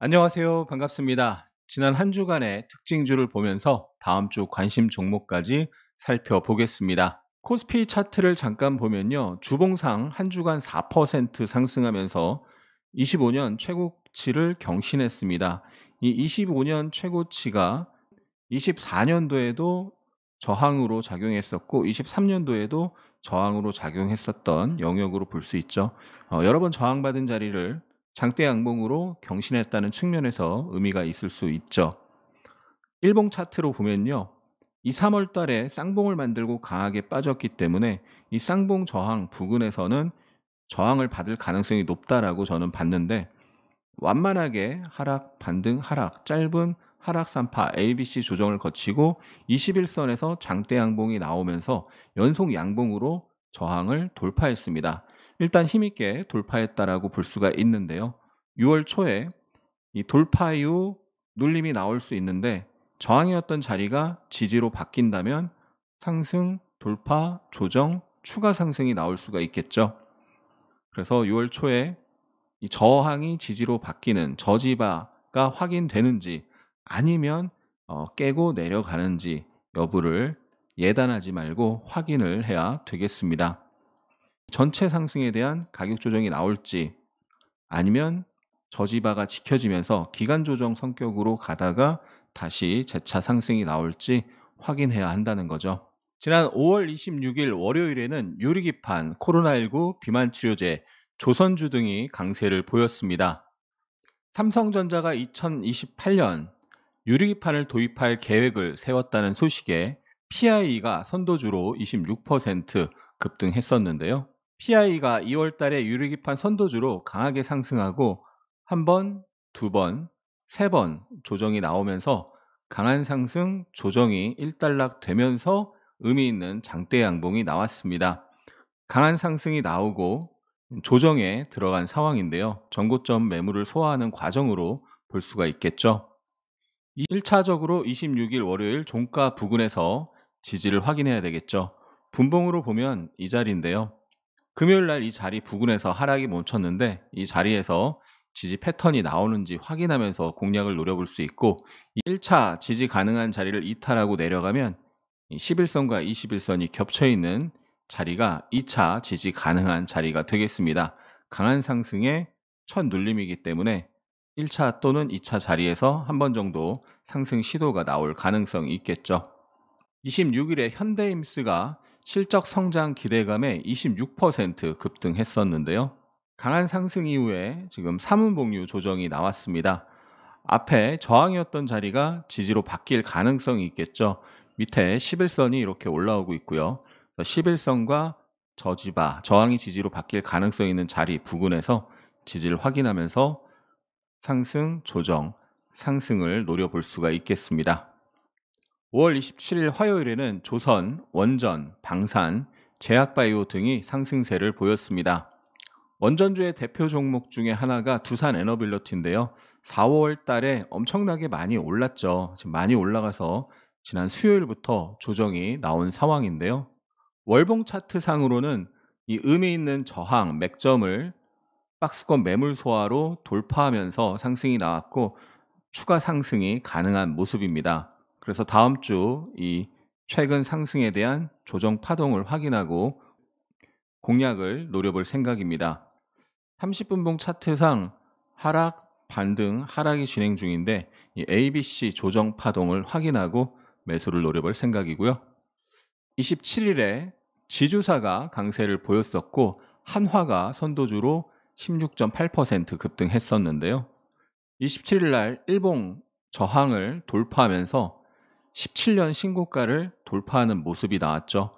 안녕하세요. 반갑습니다. 지난 한 주간의 특징주를 보면서 다음 주 관심 종목까지 살펴보겠습니다. 코스피 차트를 잠깐 보면요. 주봉상 한 주간 4% 상승하면서 25년 최고치를 경신했습니다. 이 25년 최고치가 24년도에도 저항으로 작용했었고 23년도에도 저항으로 작용했었던 영역으로 볼 수 있죠. 여러 번 저항받은 자리를 장대 양봉으로 경신했다는 측면에서 의미가 있을 수 있죠. 일봉 차트로 보면요. 이 3월 달에 쌍봉을 만들고 강하게 빠졌기 때문에 이 쌍봉 저항 부근에서는 저항을 받을 가능성이 높다라고 저는 봤는데 완만하게 하락, 반등, 하락, 짧은 하락 산파 ABC 조정을 거치고 21선에서 장대 양봉이 나오면서 연속 양봉으로 저항을 돌파했습니다. 일단 힘있게 돌파했다라고 볼 수가 있는데요. 6월 초에 이 돌파 이후 눌림이 나올 수 있는데 저항이었던 자리가 지지로 바뀐다면 상승, 돌파, 조정, 추가 상승이 나올 수가 있겠죠. 그래서 6월 초에 이 저항이 지지로 바뀌는 저지바가 확인되는지 아니면 깨고 내려가는지 여부를 예단하지 말고 확인을 해야 되겠습니다. 전체 상승에 대한 가격 조정이 나올지 아니면 저지바가 지켜지면서 기간 조정 성격으로 가다가 다시 재차 상승이 나올지 확인해야 한다는 거죠. 지난 5월 26일 월요일에는 유리기판, 코로나19 비만치료제, 조선주 등이 강세를 보였습니다. 삼성전자가 2028년 유리기판을 도입할 계획을 세웠다는 소식에 PI가 선도주로 26% 급등했었는데요. PI가 2월 달에 유리기판 선도주로 강하게 상승하고 한 번, 두 번, 세 번 조정이 나오면서 강한 상승, 조정이 일단락 되면서 의미 있는 장대 양봉이 나왔습니다. 강한 상승이 나오고 조정에 들어간 상황인데요. 전고점 매물을 소화하는 과정으로 볼 수가 있겠죠. 1차적으로 26일 월요일 종가 부근에서 지지를 확인해야 되겠죠. 분봉으로 보면 이 자리인데요. 금요일 날 이 자리 부근에서 하락이 멈췄는데 이 자리에서 지지 패턴이 나오는지 확인하면서 공략을 노려볼 수 있고 1차 지지 가능한 자리를 이탈하고 내려가면 11선과 21선이 겹쳐 있는 자리가 2차 지지 가능한 자리가 되겠습니다. 강한 상승의 첫 눌림이기 때문에 1차 또는 2차 자리에서 한 번 정도 상승 시도가 나올 가능성이 있겠죠. 26일에 현대임스가 실적 성장 기대감에 26% 급등했었는데요. 강한 상승 이후에 지금 사문봉류 조정이 나왔습니다. 앞에 저항이었던 자리가 지지로 바뀔 가능성이 있겠죠. 밑에 11선이 이렇게 올라오고 있고요. 11선과 저지바, 저항이 지지로 바뀔 가능성이 있는 자리 부근에서 지지를 확인하면서 상승, 조정, 상승을 노려볼 수가 있겠습니다. 5월 27일 화요일에는 조선, 원전, 방산, 제약바이오 등이 상승세를 보였습니다. 원전주의 대표 종목 중에 하나가 두산 에너빌리티인데요. 4월 달에 엄청나게 많이 올랐죠. 지금 많이 올라가서 지난 수요일부터 조정이 나온 상황인데요. 월봉 차트 상으로는 이 의미 있는 저항, 맥점을 박스권 매물 소화로 돌파하면서 상승이 나왔고 추가 상승이 가능한 모습입니다. 그래서 다음 주 이 최근 상승에 대한 조정 파동을 확인하고 공략을 노려볼 생각입니다. 30분봉 차트상 하락, 반등, 하락이 진행 중인데 이 ABC 조정 파동을 확인하고 매수를 노려볼 생각이고요. 27일에 지주사가 강세를 보였었고 한화가 선도주로 16.8% 급등했었는데요. 27일 날 일봉 저항을 돌파하면서 17년 신고가를 돌파하는 모습이 나왔죠.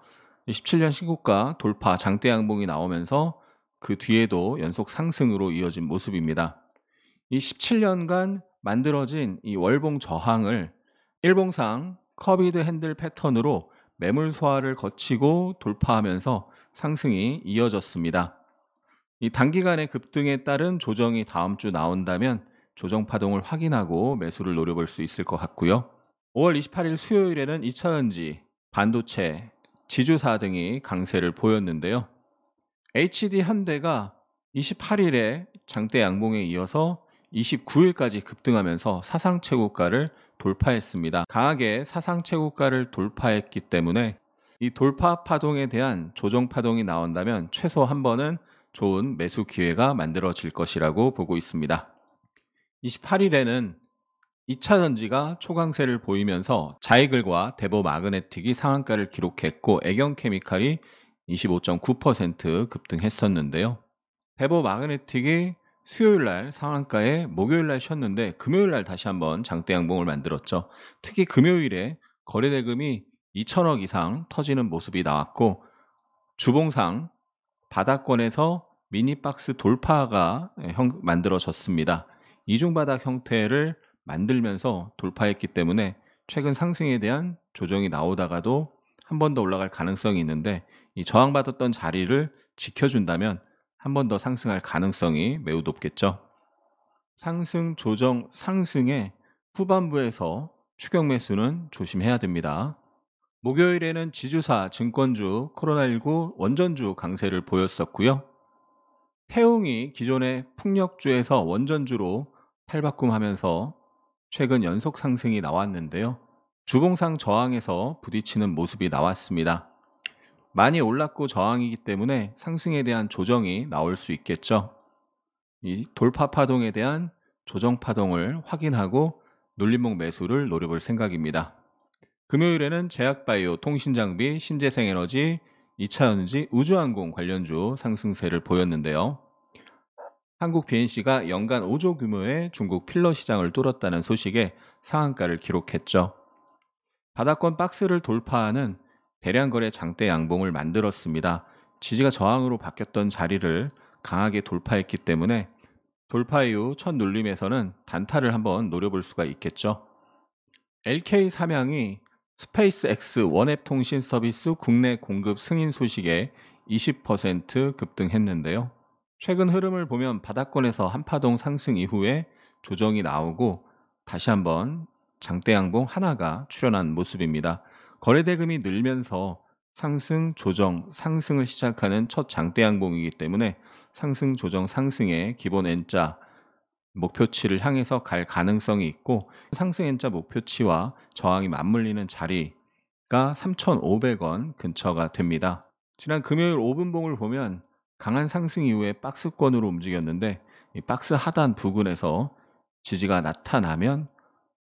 17년 신고가 돌파 장대 양봉이 나오면서 그 뒤에도 연속 상승으로 이어진 모습입니다. 이 17년간 만들어진 이 월봉 저항을 일봉상 커비드 핸들 패턴으로 매물 소화를 거치고 돌파하면서 상승이 이어졌습니다. 이 단기간의 급등에 따른 조정이 다음 주 나온다면 조정 파동을 확인하고 매수를 노려볼 수 있을 것 같고요. 5월 28일 수요일에는 2차전지, 반도체, 지주사 등이 강세를 보였는데요. HD 현대가 28일에 장대 양봉에 이어서 29일까지 급등하면서 사상 최고가를 돌파했습니다. 강하게 사상 최고가를 돌파했기 때문에 이 돌파 파동에 대한 조정 파동이 나온다면 최소 한 번은 좋은 매수 기회가 만들어질 것이라고 보고 있습니다. 28일에는 2차 전지가 초강세를 보이면서 자이글과 대보 마그네틱이 상한가를 기록했고 애경케미칼이 25.9% 급등했었는데요. 대보 마그네틱이 수요일날 상한가에 목요일날 쉬었는데 금요일날 다시 한번 장대 양봉을 만들었죠. 특히 금요일에 거래대금이 2천억 이상 터지는 모습이 나왔고 주봉상 바닥권에서 미니박스 돌파가 만들어졌습니다. 이중바닥 형태를 만들면서 돌파했기 때문에 최근 상승에 대한 조정이 나오다가도 한 번 더 올라갈 가능성이 있는데 이 저항받았던 자리를 지켜준다면 한 번 더 상승할 가능성이 매우 높겠죠. 상승, 조정, 상승의 후반부에서 추격 매수는 조심해야 됩니다. 목요일에는 지주사, 증권주, 코로나19 원전주 강세를 보였었고요. 태웅이 기존의 풍력주에서 원전주로 탈바꿈하면서 최근 연속 상승이 나왔는데요. 주봉상 저항에서 부딪히는 모습이 나왔습니다. 많이 올랐고 저항이기 때문에 상승에 대한 조정이 나올 수 있겠죠. 이 돌파 파동에 대한 조정 파동을 확인하고 눌림목 매수를 노려볼 생각입니다. 금요일에는 제약바이오, 통신장비, 신재생에너지, 2차전지, 우주항공 관련주 상승세를 보였는데요. 한국 BNC가 연간 5조 규모의 중국 필러 시장을 뚫었다는 소식에 상한가를 기록했죠. 바닥권 박스를 돌파하는 대량 거래 장대 양봉을 만들었습니다. 지지가 저항으로 바뀌었던 자리를 강하게 돌파했기 때문에 돌파 이후 첫 눌림에서는 단타를 한번 노려볼 수가 있겠죠. LK 삼양이 스페이스X 원앱 통신 서비스 국내 공급 승인 소식에 20% 급등했는데요. 최근 흐름을 보면 바닥권에서 한파동 상승 이후에 조정이 나오고 다시 한번 장대 양봉 하나가 출현한 모습입니다. 거래대금이 늘면서 상승, 조정, 상승을 시작하는 첫 장대 양봉이기 때문에 상승, 조정, 상승의 기본 N자 목표치를 향해서 갈 가능성이 있고 상승 N자 목표치와 저항이 맞물리는 자리가 3,500원 근처가 됩니다. 지난 금요일 5분봉을 보면 강한 상승 이후에 박스권으로 움직였는데 이 박스 하단 부근에서 지지가 나타나면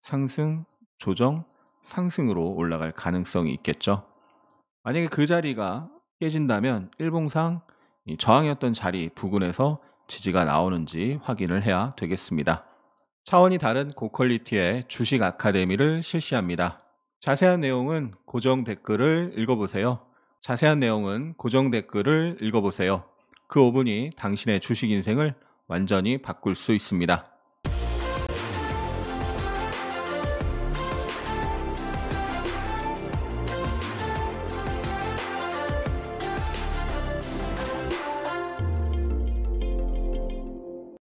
상승, 조정, 상승으로 올라갈 가능성이 있겠죠. 만약에 그 자리가 깨진다면 일봉상 이 저항이었던 자리 부근에서 지지가 나오는지 확인을 해야 되겠습니다. 차원이 다른 고퀄리티의 주식 아카데미를 실시합니다. 자세한 내용은 고정 댓글을 읽어보세요. 그 5분이 당신의 주식 인생을 완전히 바꿀 수 있습니다.